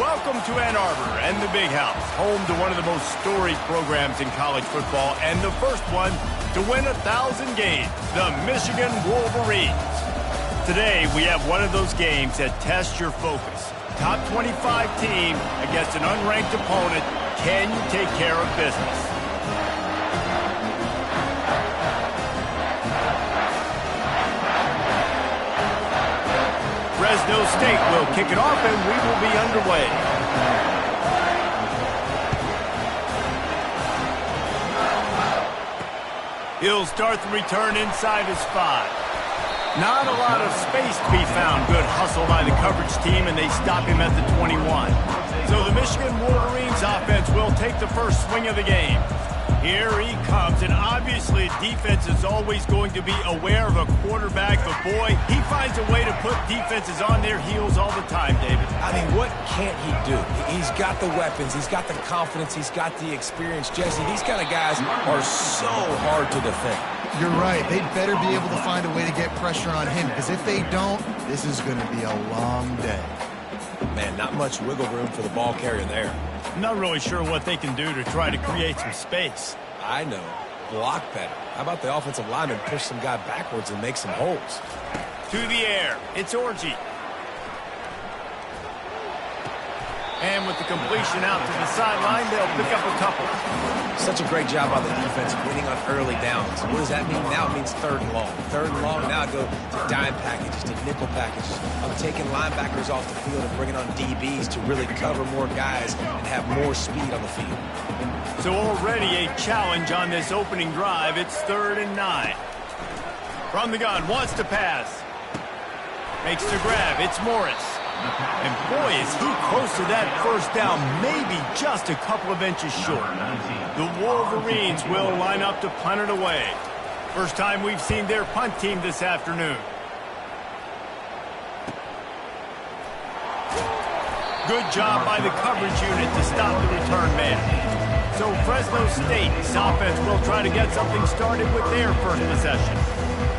Welcome to Ann Arbor and the Big House, home to one of the most storied programs in college football and the first one to win 1,000 games, the Michigan Wolverines. Today, we have one of those games that tests your focus. Top 25 team against an unranked opponent. Can you take care of business? Fresno State will kick it off, and we will be underway. He'll start the return inside his 5. Not a lot of space to be found. Good hustle by the coverage team, and they stop him at the 21. So the Michigan Wolverines offense will take the first swing of the game. Here he comes, and obviously defense is always going to be aware of a quarterback, but boy, he finds a way to put defenses on their heels all the time, David. I mean, what can't he do? He's got the weapons, he's got the confidence, he's got the experience. Jesse, these kind of guys are so hard to defend. You're right. They'd better be able to find a way to get pressure on him, because if they don't, this is going to be a long day. Man, not much wiggle room for the ball carrier there. I'm not really sure what they can do to try to create some space. I know. Block better. How about the offensive lineman push some guy backwards and make some holes? To the air. It's Orji. And with the completion out to the sideline, they'll pick up a couple. Such a great job by the defense winning on early downs. What does that mean? Now it means 3rd and long. 3rd and long, now I go to dime packages, to nickel packages. I'm taking linebackers off the field and bringing on DBs to really cover more guys and have more speed on the field. So already a challenge on this opening drive. It's 3rd and 9. From the gun, wants to pass. Makes the grab. It's Morris. And boy, is he close to that first down, maybe just a couple of inches short. The Wolverines will line up to punt it away. First time we've seen their punt team this afternoon. Good job by the coverage unit to stop the return man. So Fresno State's offense will try to get something started with their first possession.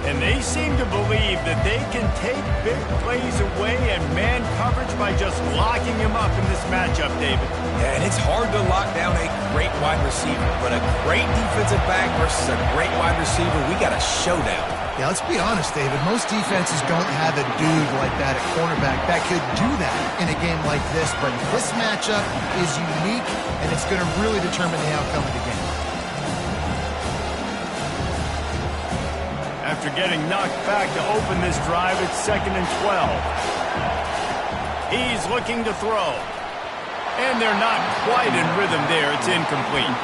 And they seem to believe that they can take big plays away and man coverage by just locking him up in this matchup, David. Yeah, and it's hard to lock down a great wide receiver, but a great defensive back versus a great wide receiver, we got a showdown. Yeah, let's be honest, David. Most defenses don't have a dude like that at cornerback that could do that in a game like this, but this matchup is unique, and it's going to really determine the outcome of the game. After getting knocked back to open this drive, it's 2nd and 12. He's looking to throw. And they're not quite in rhythm there. It's incomplete.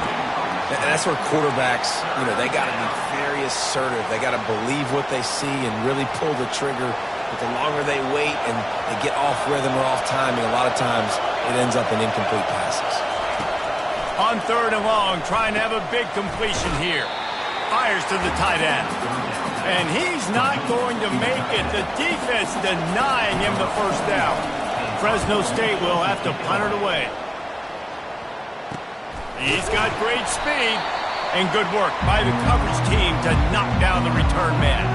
And that's where quarterbacks, they got to be very assertive. They got to believe what they see and really pull the trigger. But the longer they wait and they get off rhythm or off timing, a lot of times it ends up in incomplete passes. On 3rd and long, trying to have a big completion here. Fires to the tight end. And he's not going to make it. The defense denying him the first down. Fresno State will have to punt it away. He's got great speed. And good work by the coverage team to knock down the return man.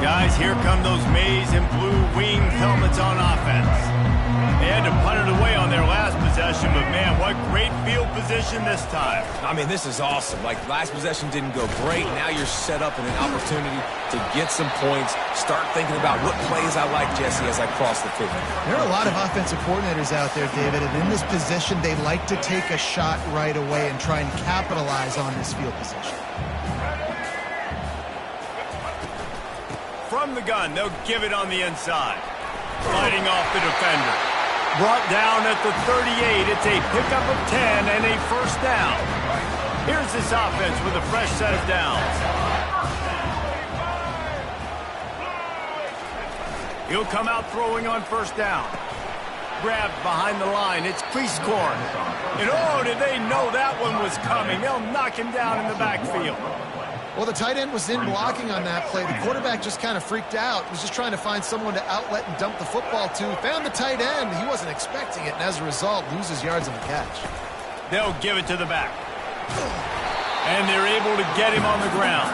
Guys, here come those maize and blue wing helmets on offense. They had to punt it away on their last possession, but man, what great field position this time. I mean, this is awesome. Like, last possession didn't go great. Now you're set up in an opportunity to get some points. Start thinking about what plays I like, Jesse, as I cross the field. There are a lot of offensive coordinators out there, David, and in this position, they like to take a shot right away and try and capitalize on this field position. From the gun, they'll give it on the inside. Fighting off the defender. Brought down at the 38. It's a pickup of 10 and a first down. Here's this offense with a fresh set of downs. He'll come out throwing on first down. Grabbed behind the line. It's Cleescorn. And oh, did they know that one was coming. They'll knock him down in the backfield. Well, the tight end was in blocking on that play. The quarterback just kind of freaked out. Was just trying to find someone to outlet and dump the football to. Found the tight end. He wasn't expecting it, and as a result, loses yards on the catch. They'll give it to the back. And they're able to get him on the ground.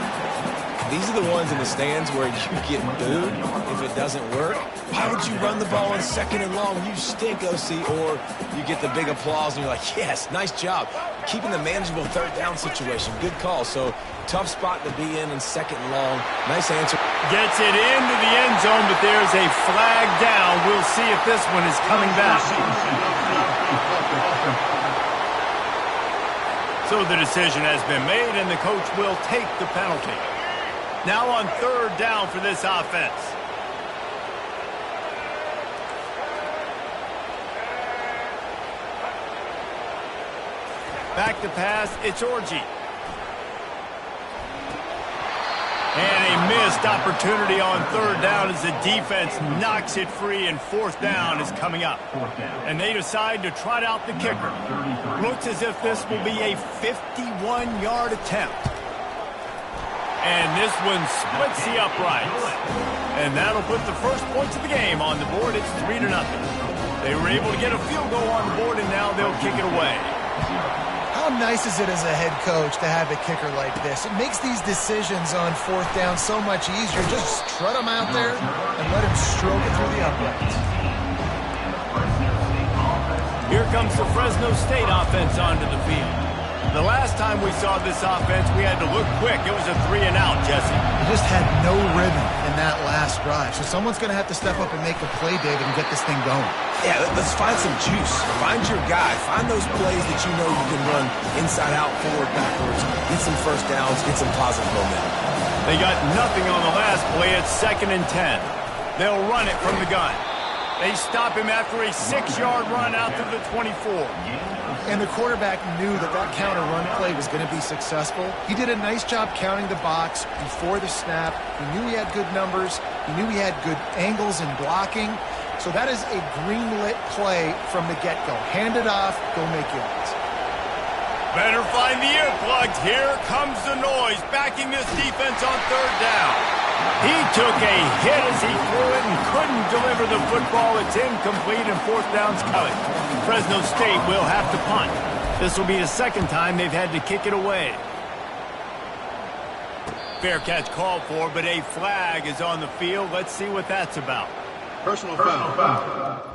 These are the ones in the stands where you get booed if it doesn't work. Why would you run the ball on 2nd and long? You stink, OC. Or you get the big applause and you're like, yes, nice job. Keeping the manageable 3rd down situation. Good call. So tough spot to be in 2nd and long. Nice answer. Gets it into the end zone, but there's a flag down. We'll see if this one is coming back. So the decision has been made, and the coach will take the penalty. Now on 3rd down for this offense. Back to pass, it's Orji. And a missed opportunity on 3rd down as the defense knocks it free, and 4th down is coming up. And they decide to trot out the kicker. Looks as if this will be a 51-yard attempt. And this one splits the uprights. And that'll put the first points of the game on the board. It's 3-0. They were able to get a field goal on the board, and now they'll kick it away. How nice is it as a head coach to have a kicker like this? It makes these decisions on 4th down so much easier. Just strut him out there and let him stroke it through the uprights. Here comes the Fresno State offense onto the field. The last time we saw this offense, we had to look quick. It was a 3-and-out, Jesse. They just had no rhythm in that last drive. So someone's going to have to step up and make a play, David, and get this thing going. Yeah, let's find some juice. Find your guy. Find those plays that you know you can run inside out, forward, backwards. Get some 1st downs. Get some positive momentum. They got nothing on the last play. It's 2nd and 10. They'll run it from the gun. They stop him after a 6-yard run out to the 24. And the quarterback knew that that counter run play was going to be successful. He did a nice job counting the box before the snap. He knew he had good numbers. He knew he had good angles and blocking. So that is a green-lit play from the get-go. Hand it off, go make yards. Better find the earplugs. Here comes the noise, backing this defense on 3rd down. He took a hit as he threw it and couldn't deliver the football. It's incomplete, and 4th down's coming. Fresno State will have to punt. This will be the 2nd time they've had to kick it away. Fair catch called for, but a flag is on the field. Let's see what that's about. Personal foul.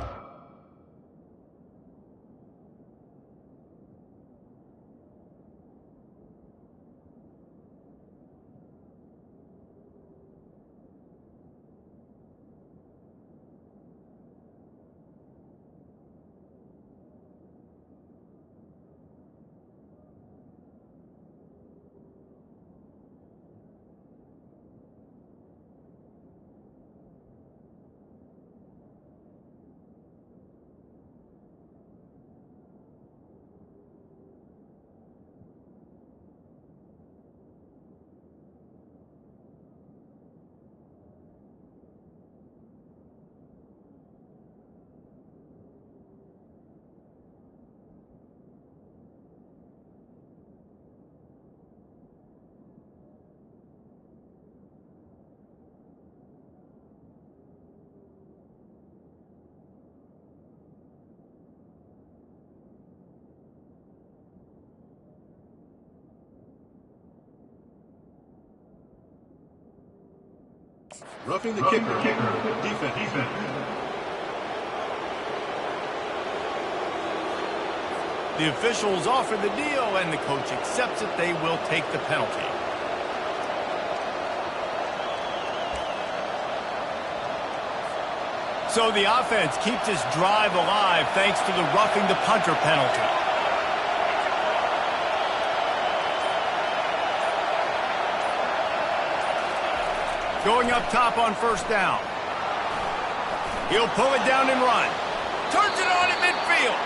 Roughing the kicker. Defense. The officials offer the deal, and the coach accepts it. They will take the penalty. So the offense keeps this drive alive thanks to the roughing the punter penalty. Going up top on 1st down. He'll pull it down and run. Turns it on at midfield.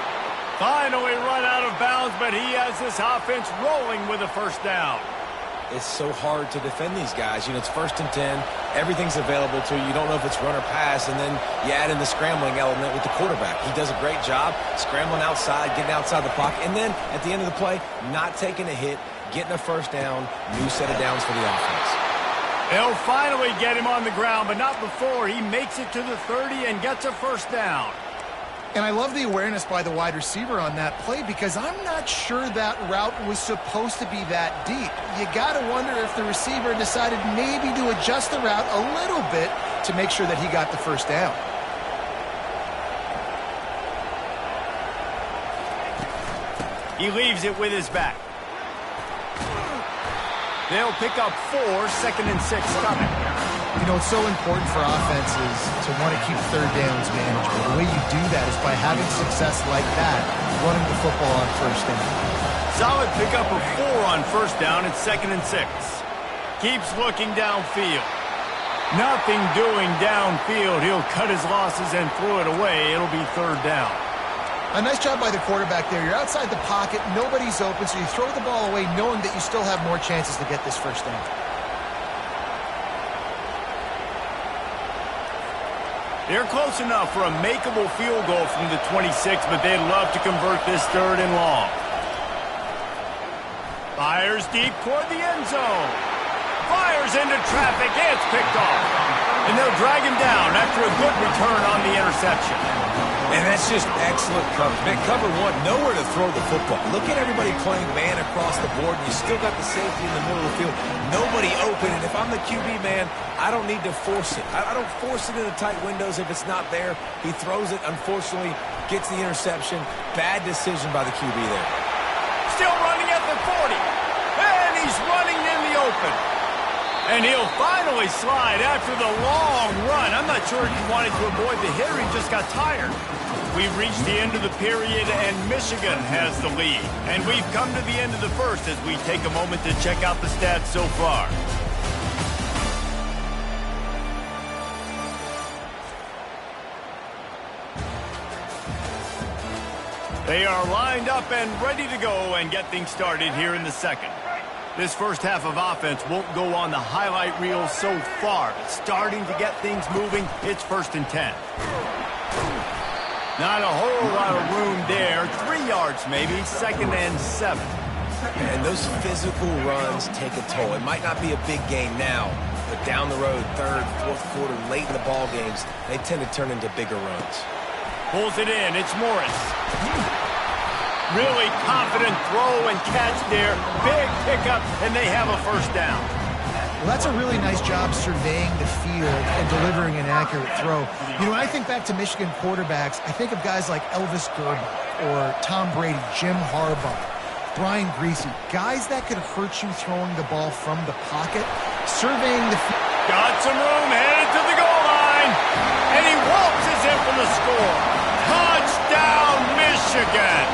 Finally run out of bounds, but he has this offense rolling with a 1st down. It's so hard to defend these guys. You know, it's 1st and 10. Everything's available to you. You don't know if it's run or pass, and then you add in the scrambling element with the quarterback. He does a great job scrambling outside, getting outside the pocket, and then at the end of the play, not taking a hit, getting a 1st down, new set of downs for the offense. They'll finally get him on the ground, but not before he makes it to the 30 and gets a 1st down. And I love the awareness by the wide receiver on that play because I'm not sure that route was supposed to be that deep. You got to wonder if the receiver decided maybe to adjust the route a little bit to make sure that he got the first down. He leaves it with his back. They'll pick up 4, 2nd and 6 coming. You know, it's so important for offenses to want to keep third downs manageable. The way you do that is by having success like that, running the football on first down. Solid pickup of 4 on first down at 2nd and 6. Keeps looking downfield. Nothing doing downfield. He'll cut his losses and throw it away. It'll be 3rd down. A nice job by the quarterback there. You're outside the pocket, nobody's open, so you throw the ball away knowing that you still have more chances to get this first down. They're close enough for a makeable field goal from the 26, but they'd love to convert this 3rd and long. Fires deep toward the end zone. Fires into traffic. It's picked off. And they'll drag him down after a good return on the interception. And that's just excellent coverage. Man, cover 1, nowhere to throw the football. Look at everybody playing man across the board, and you still got the safety in the middle of the field. Nobody open, and if I'm the QB, man, I don't need to force it. I don't force it into tight windows if it's not there. He throws it, unfortunately, gets the interception. Bad decision by the QB there. Still running at the 40. And he's running in the open. And he'll finally slide after the long run. I'm not sure if he wanted to avoid the hit or he just got tired. We've reached the end of the period, and Michigan has the lead. And we've come to the end of the first as we take a moment to check out the stats so far. They are lined up and ready to go and get things started here in the second. This first half of offense won't go on the highlight reel so far. But starting to get things moving, it's 1st and 10. Not a whole lot of room there. 3 yards maybe, 2nd and 7. And those physical runs take a toll. It might not be a big game now, but down the road, 3rd, 4th quarter, late in the ball games, they tend to turn into bigger runs. Pulls it in. It's Morris. Really confident throw and catch there. Big pickup, and they have a first down. Well, that's a really nice job surveying the field and delivering an accurate throw. You know, when I think back to Michigan quarterbacks, I think of guys like Elvis Gerber or Tom Brady, Jim Harbaugh, Brian Griese, guys that could hurt you throwing the ball from the pocket. Surveying the field. Got some room, headed to the goal line, and he waltzes in for the score. Touchdown, Michigan!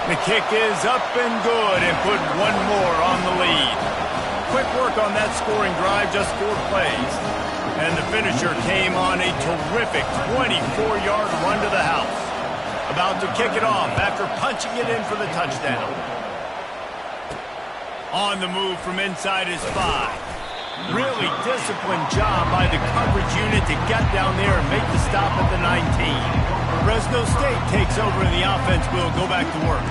The kick is up and good and put 1 more on the lead. Quick work on that scoring drive, just 4 plays. And the finisher came on a terrific 24-yard run to the house. About to kick it off after punching it in for the touchdown. On the move from inside his 5. Really disciplined job by the coverage unit to get down there and make the stop at the 19. Fresno State takes over and the offense will go back to work.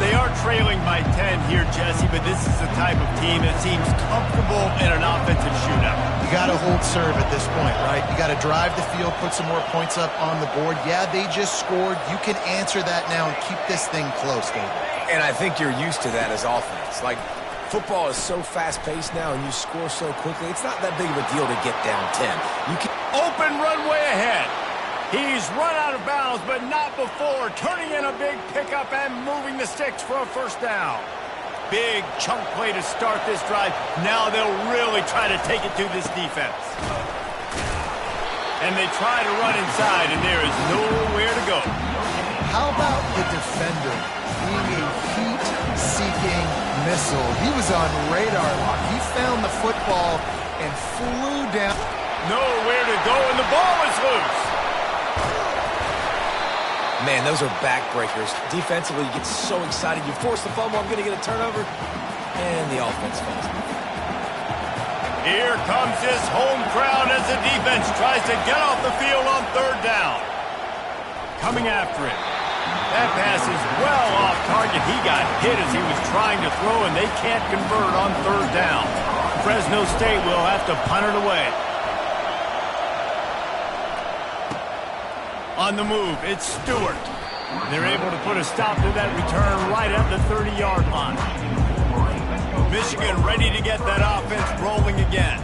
They are trailing by 10 here, Jesse, but this is the type of team that seems comfortable in an offensive shootout. You got to hold serve at this point, right? You got to drive the field, put some more points up on the board. Yeah, they just scored. You can answer that now and keep this thing close, David. And I think you're used to that as offense. Like, football is so fast-paced now and you score so quickly, it's not that big of a deal to get down 10. You can open runway ahead. He's run out of bounds, but not before. Turning in a big pickup and moving the sticks for a first down. Big chunk play to start this drive. Now they'll really try to take it to this defense. And they try to run inside, and there is nowhere to go. How about the defender being a heat-seeking missile? He was on radar lock. He found the football and flew down. Nowhere to go, and the ball is loose. Man, those are backbreakers. Defensively, you get so excited. You force the fumble, I'm going to get a turnover, and the offense falls. Here comes this home crowd as the defense tries to get off the field on 3rd down. Coming after it. That pass is well off target. He got hit as he was trying to throw, and they can't convert on 3rd down. Fresno State will have to punt it away. On the move, it's Stewart. They're able to put a stop to that return right at the 30-yard line. Michigan ready to get that offense rolling again.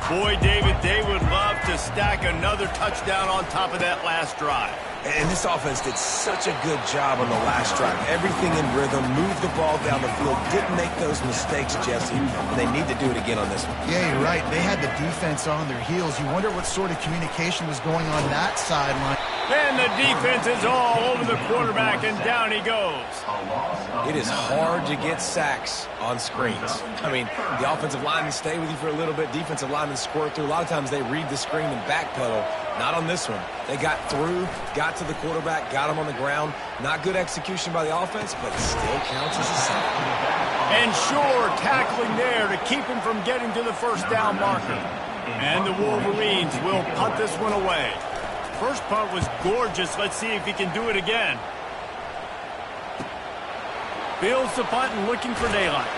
Boy, David, they would love to stack another touchdown on top of that last drive. And this offense did such a good job on the last drive. Everything in rhythm, moved the ball down the field, didn't make those mistakes, Jesse. And they need to do it again on this one. Yeah, you're right. They had the defense on their heels. You wonder what sort of communication was going on that sideline. And the defense is all over the quarterback, and down he goes. It is hard to get sacks on screens. I mean, the offensive linemen stay with you for a little bit. Defensive linemen squirt through. A lot of times they read the screen and backpedal. Not on this one. They got through, got to the quarterback, got him on the ground. Not good execution by the offense, but it still counts as a sack. And sure, tackling there to keep him from getting to the first down marker. And the Wolverines will punt this one away. First punt was gorgeous. Let's see if he can do it again. Fields the punt and looking for daylight.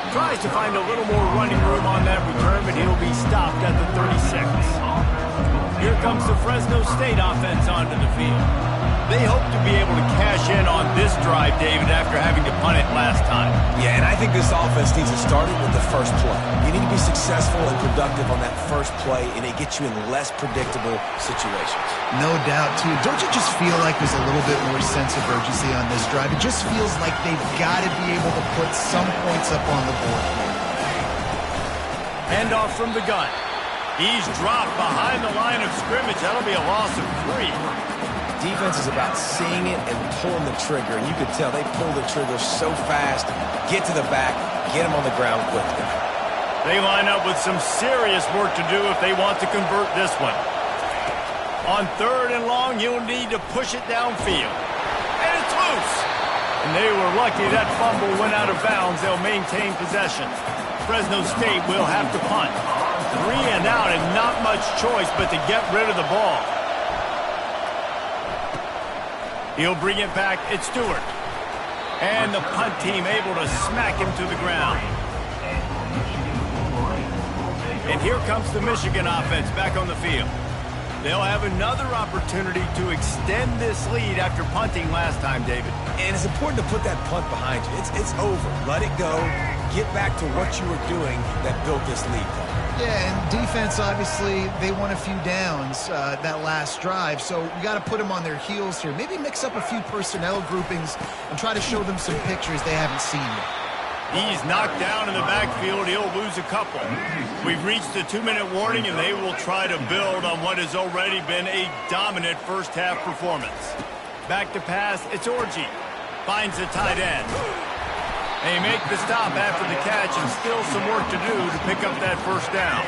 Tries to find a little more running room on that return, but he'll be stopped at the 36. Here comes the Fresno State offense onto the field. They hope to be able to cash in on this drive, David, after having to punt it last time. Yeah, and I think this offense needs to start it with the first play. You need to be successful and productive on that first play, and it gets you in less predictable situations. No doubt, too. Don't you just feel like there's a little bit more sense of urgency on this drive? It just feels like they've got to be able to put some points up on the board. Handoff from the gun. He's dropped behind the line of scrimmage. That'll be a loss of 3. Defense is about seeing it and pulling the trigger, and you could tell they pull the trigger so fast, get to the back, get him on the ground quickly. They line up with some serious work to do if they want to convert this one. On 3rd and long, you'll need to push it downfield. And it's loose. And they were lucky that fumble went out of bounds. They'll maintain possession. Fresno State will have to punt. 3 and out and not much choice but to get rid of the ball. He'll bring it back. It's Stewart. And the punt team able to smack him to the ground. And here comes the Michigan offense back on the field. They'll have another opportunity to extend this lead after punting last time, David. And it's important to put that punt behind you. It's over. Let it go. Get back to what you were doing that built this lead. Yeah, and defense, obviously, they won a few downs that last drive, so you got to put them on their heels here. Maybe mix up a few personnel groupings and try to show them some pictures they haven't seen yet. He's knocked down in the backfield. He'll lose a couple. We've reached the 2-minute warning, and they will try to build on what has already been a dominant first-half performance. Back to pass, it's Orji. Finds the tight end. They make the stop after the catch, and still some work to do to pick up that first down.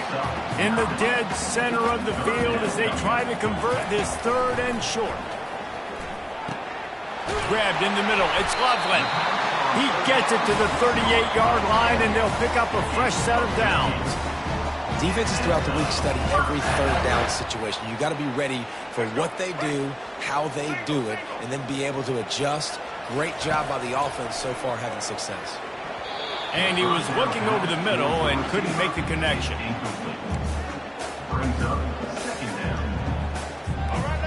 In the dead center of the field as they try to convert this 3rd and short. Grabbed in the middle, it's Loveland. He gets it to the 38-yard line, and they'll pick up a fresh set of downs. Defenses throughout the week study every 3rd down situation. You got to be ready for what they do, how they do it, and then be able to adjust. Great job by the offense so far having success. And he was looking over the middle and couldn't make the connection.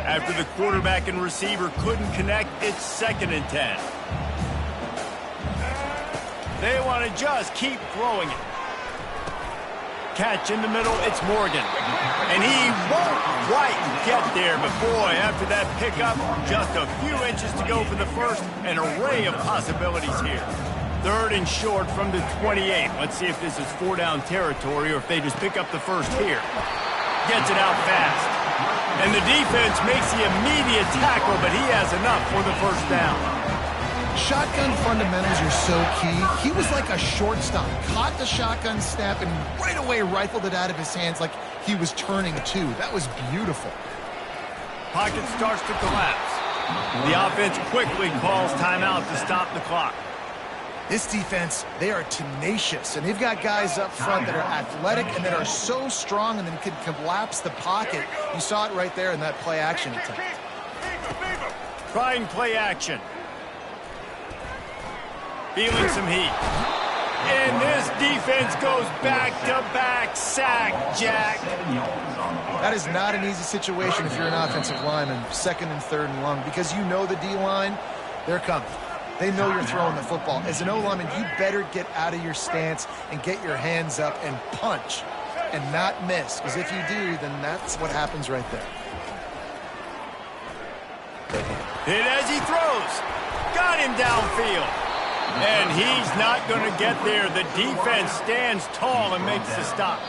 After the quarterback and receiver couldn't connect, it's 2nd and 10. They want to just keep throwing it. Catch in the middle, it's Morgan. And he won't quite get there, but boy, after that pickup, just a few inches to go for the first, an array of possibilities here. 3rd and short from the 28. Let's see if this is 4-down territory or if they just pick up the first here. Gets it out fast. And the defense makes the immediate tackle, but he has enough for the first down. Shotgun fundamentals are so key. He was like a shortstop. Caught the shotgun snap and right away rifled it out of his hands like he was turning two. That was beautiful. Pocket starts to collapse. The offense quickly calls timeout to stop the clock. This defense, they are tenacious, and they've got guys up front that are athletic and that are so strong and then can collapse the pocket. You saw it right there in that play action attempt. Trying play action. Feeling some heat. And this defense goes back-to-back sack, Jack. That is not an easy situation if you're an offensive lineman, second and third and long, because you know the D-line, they're coming. They know you're throwing the football. As an O-lineman, you better get out of your stance and get your hands up and punch and not miss, because if you do, then that's what happens right there. Hit as he throws. Got him downfield. And he's not going to get there. The defense stands tall and makes the stop.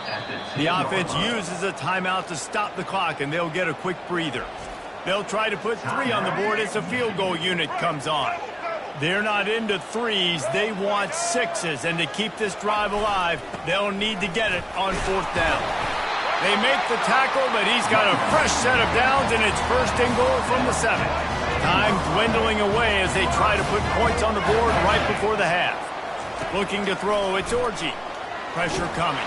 The offense uses a timeout to stop the clock, and they'll get a quick breather. They'll try to put 3 on the board as the field goal unit comes on. They're not into 3s. They want 6s. And to keep this drive alive, they'll need to get it on 4th down. They make the tackle, but he's got a fresh set of downs, and it's 1st and goal from the 7. Time dwindling away as they try to put points on the board right before the half. Looking to throw, it's Orji. Pressure coming.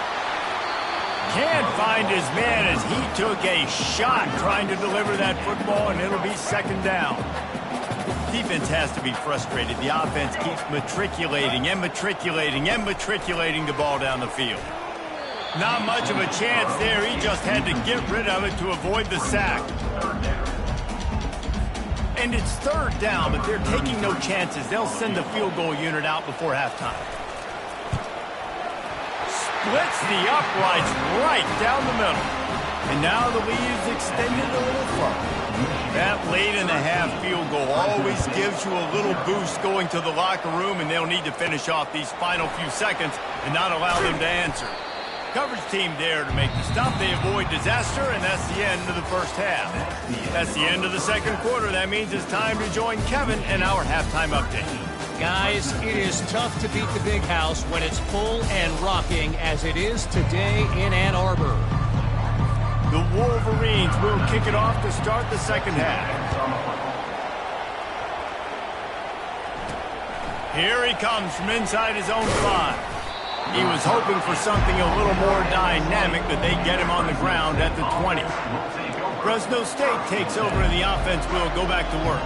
Can't find his man as he took a shot trying to deliver that football, and it'll be 2nd down. Defense has to be frustrated. The offense keeps matriculating and matriculating and matriculating the ball down the field. Not much of a chance there. He just had to get rid of it to avoid the sack. And it's 3rd down, but they're taking no chances. They'll send the field goal unit out before halftime. Splits the uprights right down the middle. And now the lead is extended a little further. That late in the half field goal always gives you a little boost going to the locker room, and they'll need to finish off these final few seconds and not allow them to answer. Coverage team there to make the stop. They avoid disaster, and that's the end of the first half. That's the end of the 2nd quarter. That means it's time to join Kevin and our halftime update. Guys, it is tough to beat the big house when it's full and rocking as it is today in Ann Arbor. The Wolverines will kick it off to start the 2nd half. Here he comes from inside his own 5. He was hoping for something a little more dynamic, but they get him on the ground at the 20. Fresno State takes over, and the offense will go back to work.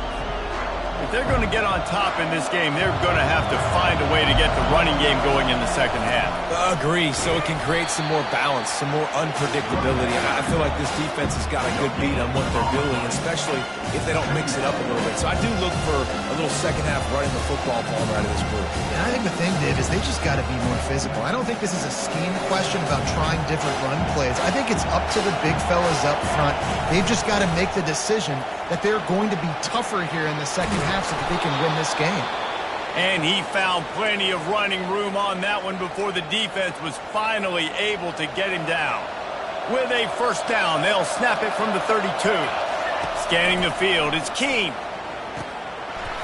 If they're going to get on top in this game, they're going to have to find a way to get the running game going in the 2nd half. Agree, so it can create some more balance, some more unpredictability. And I feel like this defense has got a good beat on what they're doing, especially if they don't mix it up a little bit. So I do look for a little 2nd half running the football ball out of this group. And I think the thing, Dave, is they just got to be more physical. I don't think this is a scheme question about trying different run plays. I think it's up to the big fellas up front. They've just got to make the decision that they're going to be tougher here in the 2nd half so that they can win this game. And he found plenty of running room on that one before the defense was finally able to get him down. With a 1st down, they'll snap it from the 32. Scanning the field, it's Keene.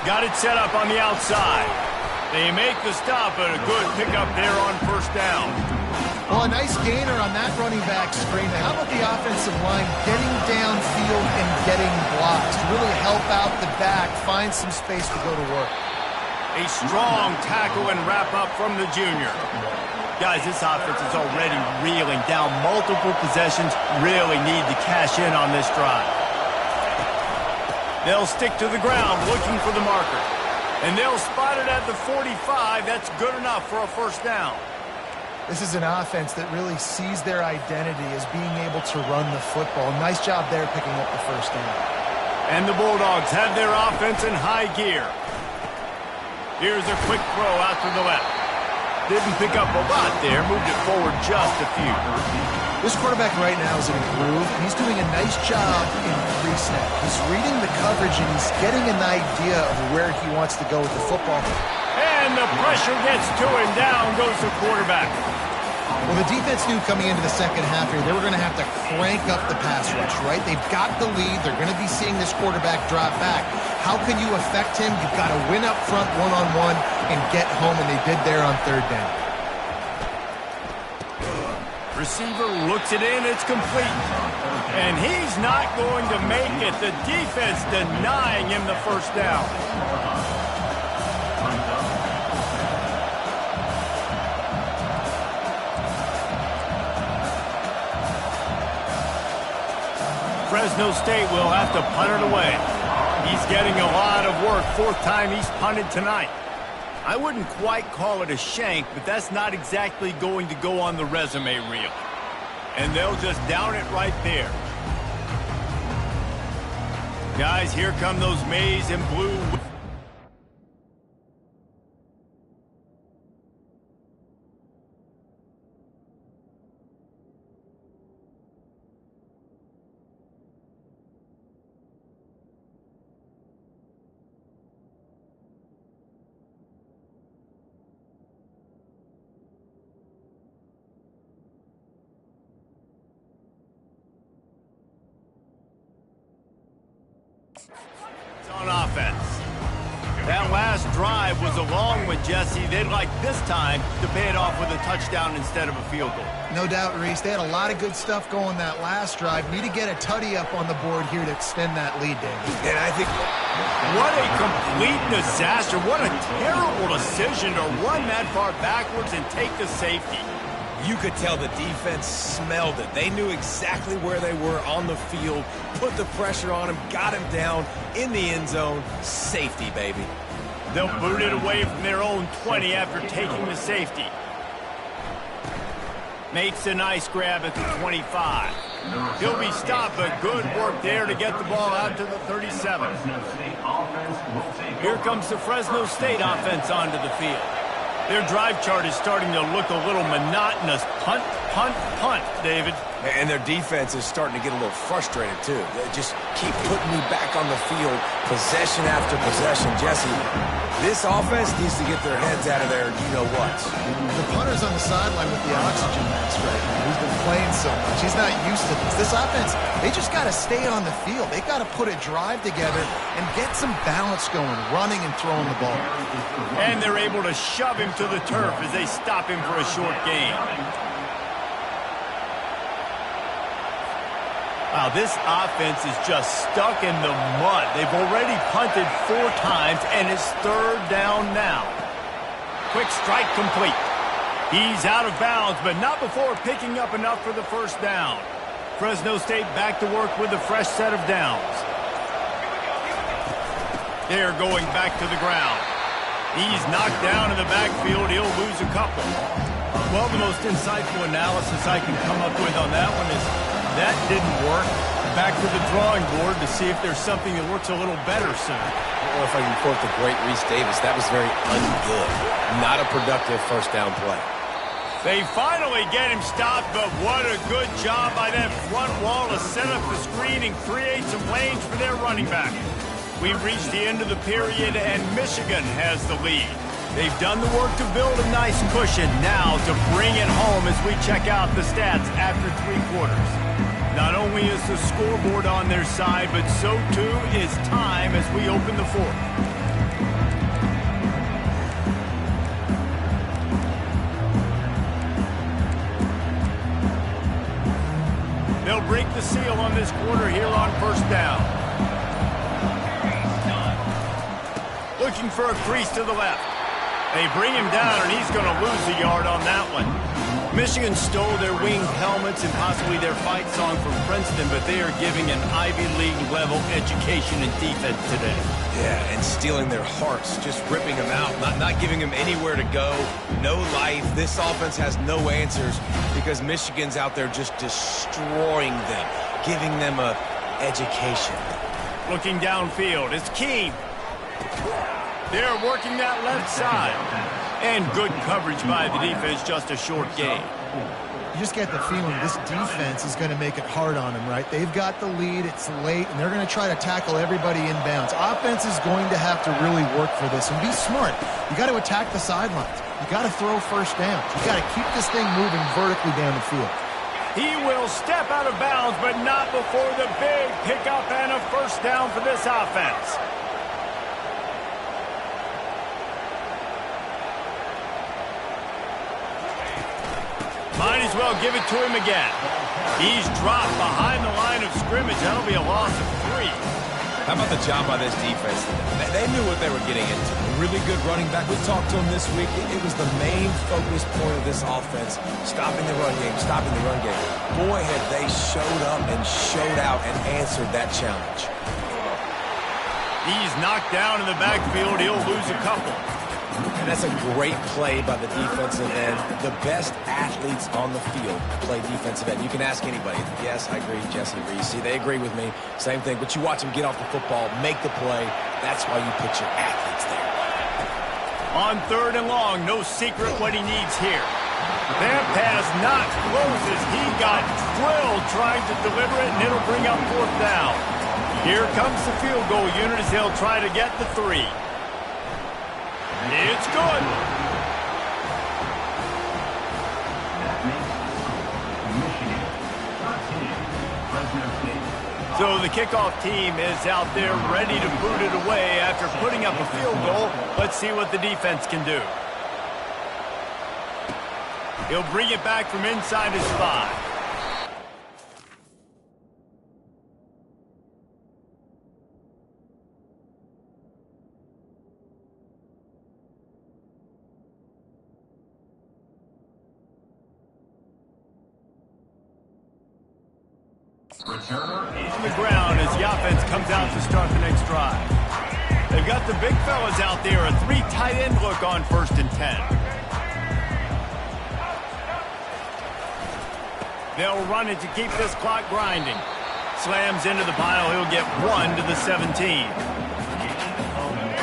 Got it set up on the outside. They make the stop, but a good pickup there on 1st down. Well, a nice gainer on that running back screen. How about the offensive line getting downfield and getting blocks to really help out the back, find some space to go to work? A strong tackle and wrap up from the junior. Guys, this offense is already reeling down multiple possessions. Really need to cash in on this drive. They'll stick to the ground looking for the marker. And they'll spot it at the 45. That's good enough for a 1st down. This is an offense that really sees their identity as being able to run the football. Nice job there picking up the 1st down. And the Bulldogs have their offense in high gear. Here's a quick throw out to the left. Didn't pick up a lot there, moved it forward just a few. This quarterback right now is in a groove. He's doing a nice job in pre-snap. He's reading the coverage, and he's getting an idea of where he wants to go with the football. And the pressure gets to him. Down goes the quarterback. Well, the defense knew coming into the 2nd half here, they were going to have to crank up the pass rush, right? They've got the lead. They're going to be seeing this quarterback drop back. How can you affect him? You've got to win up front one-on-one and get home, and they did there on 3rd down. Receiver looks it in. It's complete. And he's not going to make it. The defense denying him the 1st down. Fresno State will have to punt it away. He's getting a lot of work. 4th time he's punted tonight. I wouldn't quite call it a shank, but that's not exactly going to go on the resume reel. And they'll just down it right there. Guys, here come those maize and blue. On offense. That last drive was a long one, Jesse. They'd like this time to pay it off with a touchdown instead of a field goal. No doubt, Reese. They had a lot of good stuff going that last drive. Need to get a tutty up on the board here to extend that lead, David. And I think... What a complete disaster. What a terrible decision to run that far backwards and take the safety. You could tell the defense smelled it. They knew exactly where they were on the field, put the pressure on him, got him down in the end zone. Safety, baby. They'll boot it away from their own 20 after taking the safety. Makes a nice grab at the 25. He'll be stopped, but good work there to get the ball out to the 37. Here comes the Fresno State offense onto the field. Their drive chart is starting to look a little monotonous. Punt, punt, punt, David. And their defense is starting to get a little frustrated, too. They just keep putting me back on the field, possession after possession. Jesse, this offense needs to get their heads out of there, you-know-what. The punter's on the sideline with the oxygen mask right now. He's been playing so much. He's not used to this. This offense, they just got to stay on the field. They got to put a drive together and get some balance going, running and throwing the ball. And they're able to shove him to the turf as they stop him for a short gain. Wow, this offense is just stuck in the mud. They've already punted 4 times, and it's 3rd down now. Quick strike complete. He's out of bounds, but not before picking up enough for the first down. Fresno State back to work with a fresh set of downs. They're going back to the ground. He's knocked down in the backfield. He'll lose a couple. Well, the most insightful analysis I can come up with on that one is that didn't work. Back to the drawing board to see if there's something that works a little better soon. Well, if I can quote the great Reese Davis, that was very ungood. Not a productive first down play. They finally get him stopped, but what a good job by that front wall to set up the screen and create some lanes for their running back. We've reached the end of the period, and Michigan has the lead. They've done the work to build a nice cushion. Now to bring it home as we check out the stats after 3 quarters. Not only is the scoreboard on their side, but so too is time as we open the 4th. They'll break the seal on this quarter here on first down. Looking for a crease to the left. They bring him down, and he's going to lose a yard on that one. Michigan stole their winged helmets and possibly their fight song from Princeton, but they are giving an Ivy League-level education and defense today. Yeah, and stealing their hearts, just ripping them out, not giving them anywhere to go, no life. This offense has no answers because Michigan's out there just destroying them, giving them a education. Looking downfield, it's Keene. They're working that left side. And good coverage by the defense, just a short gain. You just get the feeling this defense is going to make it hard on them, right? They've got the lead, it's late, and they're going to try to tackle everybody inbounds. Offense is going to have to really work for this and be smart. You got to attack the sidelines. You got to throw first downs. You got to keep this thing moving vertically down the field. He will step out of bounds, but not before the big pickup and a first down for this offense. Might as well give it to him again. He's dropped behind the line of scrimmage. That'll be a loss of 3. How about the job by this defense? They knew what they were getting into. A really good running back. We talked to him this week. It was the main focus point of this offense. Stopping the run game, stopping the run game. Boy, have they showed up and showed out and answered that challenge. He's knocked down in the backfield. He'll lose a couple. And that's a great play by the defensive end. The best athletes on the field play defensive end. You can ask anybody. Yes, I agree. Jesse agrees. See, they agree with me. Same thing. But you watch them get off the football, make the play. That's why you put your athletes there. On 3rd and long, no secret what he needs here. That pass not close as he got drilled trying to deliver it, and it'll bring up 4th down. Here comes the field goal unit as they'll try to get the 3. It's good. So the kickoff team is out there ready to boot it away after putting up a field goal. Let's see what the defense can do. He'll bring it back from inside his 5. On the ground as the offense comes out to start the next drive. They've got the big fellas out there, a 3 tight end look on 1st and 10. They'll run it to keep this clock grinding. Slams into the pile, he'll get 1 to the 17.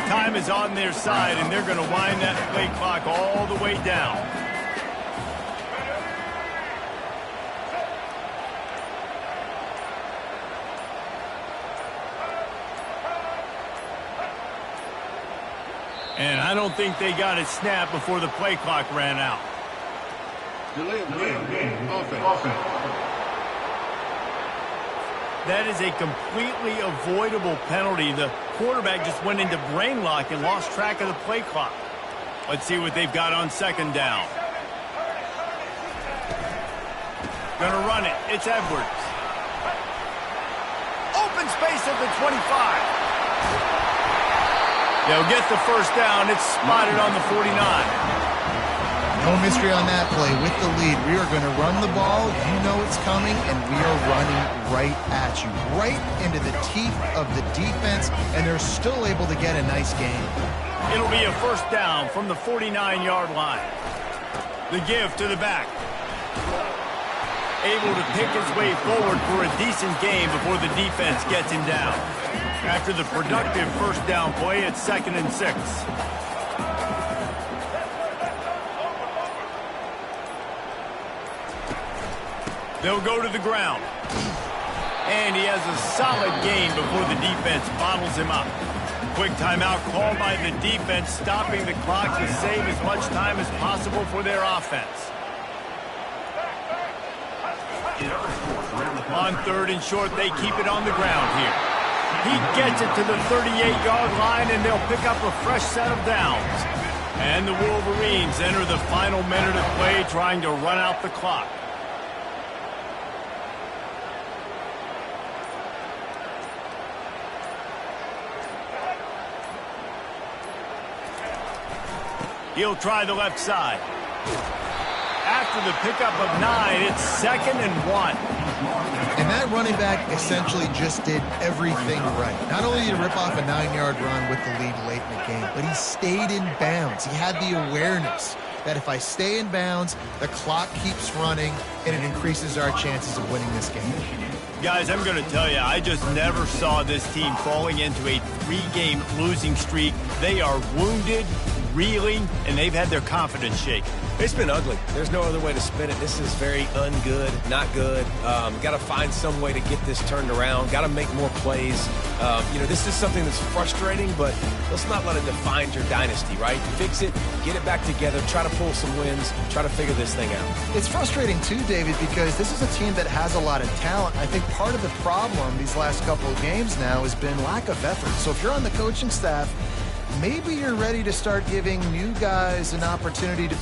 Time is on their side, and they're going to wind that play clock all the way down. And I don't think they got it snapped before the play clock ran out. Delay of game. Offense. That is a completely avoidable penalty. The quarterback just went into brain lock and lost track of the play clock. Let's see what they've got on 2nd down. Gonna run it. It's Edwards. Open space at the 25. They'll get the 1st down. It's spotted on the 49. No mystery on that play. With the lead, we are going to run the ball. You know it's coming, and we are running right at you, right into the teeth of the defense, and they're still able to get a nice gain. It'll be a 1st down from the 49-yard line. The give to the back. Able to pick his way forward for a decent gain before the defense gets him down. After the productive 1st down play, it's 2nd and 6. They'll go to the ground. And he has a solid gain before the defense bottles him up. Quick timeout called by the defense, stopping the clock to save as much time as possible for their offense. On 3rd and short, they keep it on the ground here. He gets it to the 38-yard line, and they'll pick up a fresh set of downs. And the Wolverines enter the final minute of play, trying to run out the clock. He'll try the left side. After the pickup of 9, it's 2nd and 1. And that running back essentially just did everything right. Not only did he rip off a 9-yard run with the lead late in the game, but he stayed in bounds. He had the awareness that if I stay in bounds, the clock keeps running, and it increases our chances of winning this game. Guys, I'm going to tell you, I just never saw this team falling into a 3-game losing streak. They are wounded, reeling, and they've had their confidence shaken. It's been ugly. There's no other way to spin it. This is very ungood, not good. Got to find some way to get this turned around. Got to make more plays. This is something that's frustrating, but let's not let it define your dynasty, right? Fix it, get it back together, try to pull some wins, try to figure this thing out. It's frustrating too, David, because this is a team that has a lot of talent. I think part of the problem these last couple of games now has been lack of effort. So if you're on the coaching staff, maybe you're ready to start giving new guys an opportunity to